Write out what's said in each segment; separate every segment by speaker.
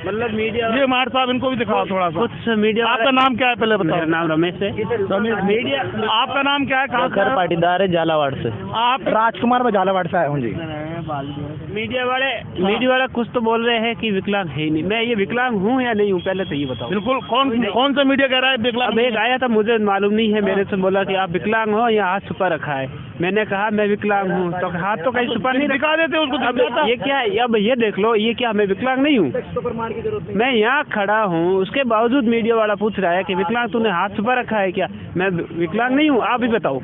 Speaker 1: मतलब मीडिया
Speaker 2: ये मार साहब, इनको भी दिखाओ थोड़ा सा।
Speaker 1: कुछ मीडिया
Speaker 2: आपका नाम क्या है पहले बताओ?
Speaker 1: मेरा नाम रमेश है।
Speaker 2: मीडिया, आपका नाम क्या है? कहाँ से?
Speaker 1: पाटीदार है, झालावाड़ से।
Speaker 2: आप? राजकुमार, मैं झालावाड़ से आया हूँ जी।
Speaker 1: मीडिया वाले कुछ तो बोल रहे हैं कि विकलांग है ही नहीं। मैं ये विकलांग हूँ या नहीं हूँ, पहले तो ये बताओ।
Speaker 2: बिल्कुल। कौन सा मीडिया कह रहा है विकलांग?
Speaker 1: अब एक आया था, मुझे मालूम नहीं है, मेरे से बोला कि आप विकलांग हो, या हाथ छुपा रखा है। मैंने कहा मैं विकलांग हूँ, तो हाथ तो कहीं छुपा नहीं
Speaker 2: दिखा देते उसको।
Speaker 1: अब ये क्या है? अब ये देख लो, ये क्या मैं विकलांग नहीं हूँ? मैं यहाँ खड़ा हूँ, उसके बावजूद मीडिया वाला पूछ रहा है कि विकलांग तूने हाथ छुपा रखा है क्या? मैं विकलांग नहीं हूँ, आप ही बताओ।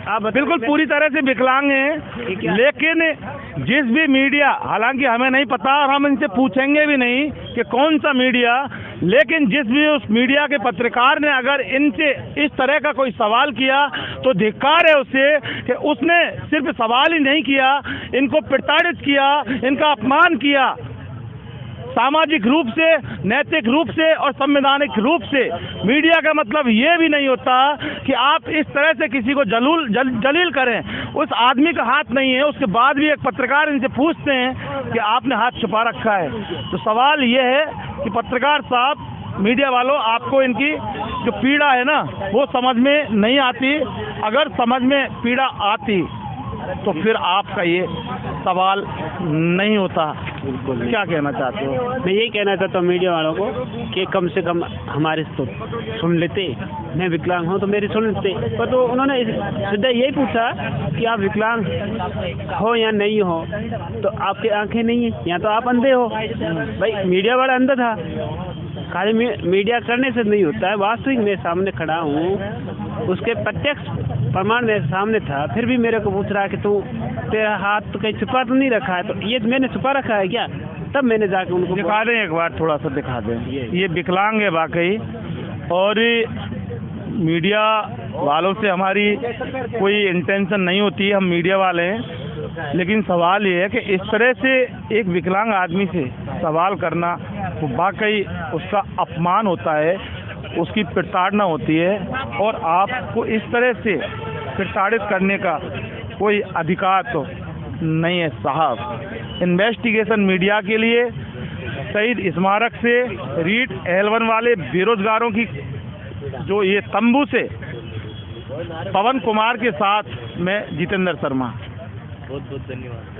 Speaker 1: आप
Speaker 2: बिल्कुल पूरी तरह से विकलांग हैं, लेकिन जिस भी मीडिया, हालांकि हमें नहीं पता और हम इनसे पूछेंगे भी नहीं कि कौन सा मीडिया, लेकिन जिस भी उस मीडिया के पत्रकार ने अगर इनसे इस तरह का कोई सवाल किया तो धिक्कार है उससे कि उसने सिर्फ सवाल ही नहीं किया, इनको प्रताड़ित किया, इनका अपमान किया, सामाजिक रूप से, नैतिक रूप से और संवैधानिक रूप से। मीडिया का मतलब ये भी नहीं होता कि आप इस तरह से किसी को जलील करें। उस आदमी का हाथ नहीं है, उसके बाद भी एक पत्रकार इनसे पूछते हैं कि आपने हाथ छुपा रखा है। तो सवाल ये है कि पत्रकार साहब, मीडिया वालों, आपको इनकी जो पीड़ा है ना वो समझ में नहीं आती। अगर समझ में पीड़ा आती तो फिर आपका ये सवाल नहीं होता। बिल्कुल। क्या कहना चाहते हो?
Speaker 1: मैं यही कहना चाहता हूँ मीडिया वालों को कि कम से कम हमारे तो सुन लेते। मैं विकलांग हूँ तो मेरी सुन लेते, पर तो उन्होंने सीधा यही पूछा कि आप विकलांग हो या नहीं हो, तो आपकी आंखें नहीं है या तो आप अंधे हो। भाई मीडिया वाला अंधा था, खाली मीडिया करने से नहीं होता है। वास्तविक मैं सामने खड़ा हूँ, उसके प्रत्यक्ष प्रमाण मेरे सामने था, फिर भी मेरे को पूछ रहा है कि तू तेरा हाथ तो कहीं छुपा तो नहीं रखा है? तो ये मैंने छुपा रखा है क्या? तब मैंने जाके उनको
Speaker 2: दिखा दें, एक बार थोड़ा सा दिखा दें। ये विकलांग है वाकई, और मीडिया वालों से हमारी कोई इंटेंशन नहीं होती, हम मीडिया वाले हैं, लेकिन सवाल ये है कि इस तरह से एक विकलांग आदमी से सवाल करना तो वाकई उसका अपमान होता है, उसकी प्रताड़ना होती है, और आपको इस तरह से प्रताड़ित करने का कोई अधिकार तो नहीं है साहब। इन्वेस्टिगेशन मीडिया के लिए शहीद स्मारक से रीट L1 वाले बेरोजगारों की जो ये तंबू से पवन कुमार के साथ मैं जितेंद्र शर्मा।
Speaker 1: बहुत बहुत धन्यवाद।